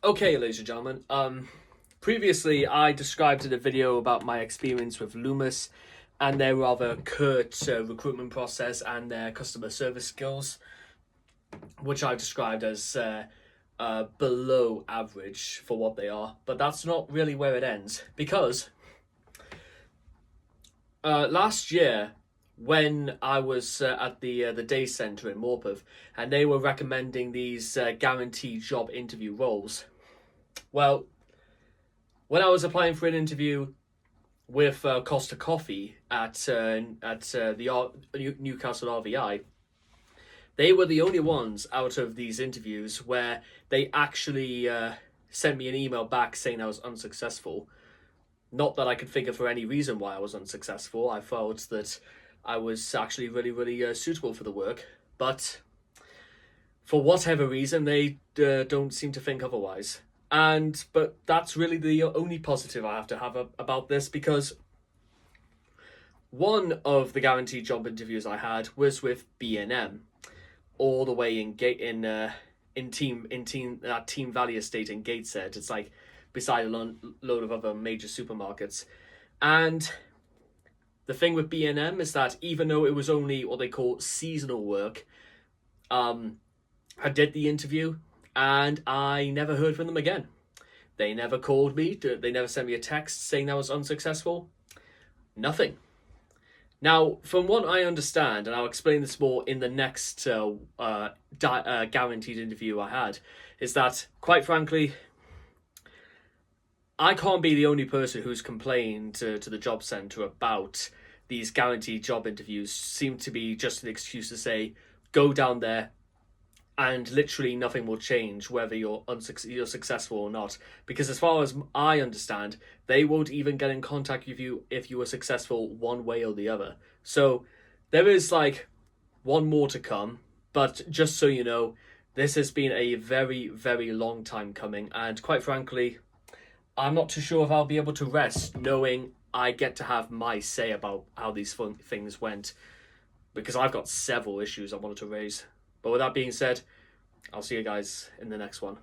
Okay, ladies and gentlemen. Previously I described in a video about my experience with Loomis and their rather curt recruitment process and their customer service skills, which I described as below average for what they are. But that's not really where it ends, because last year, when I was at the day centre in Morpeth, and they were recommending these guaranteed job interview roles. Well, when I was applying for an interview with Costa Coffee at Newcastle RVI, they were the only ones out of these interviews where they actually sent me an email back saying I was unsuccessful. Not that I could figure for any reason why I was unsuccessful. I felt that I was actually really suitable for the work, but for whatever reason, they don't seem to think otherwise. But that's really the only positive I have to have about this, because one of the guaranteed job interviews I had was with B&M, all the way in Team Valley Estate in Gateshead. It's like beside a load of other major supermarkets. And the thing with B&M is that even though it was only what they call seasonal work, I did the interview and I never heard from them again. They never called me. They never sent me a text saying I was unsuccessful. Nothing. Now, from what I understand, and I'll explain this more in the next guaranteed interview I had, is that, quite frankly, I can't be the only person who's complained to the job centre about these guaranteed job interviews. Seem to be just an excuse to say, go down there and literally nothing will change whether you're successful or not. Because as far as I understand, they won't even get in contact with you if you were successful one way or the other. So there is like one more to come. But just so you know, this has been a very long time coming. And quite frankly, I'm not too sure if I'll be able to rest knowing I get to have my say about how these things went, because I've got several issues I wanted to raise. But with that being said, I'll see you guys in the next one.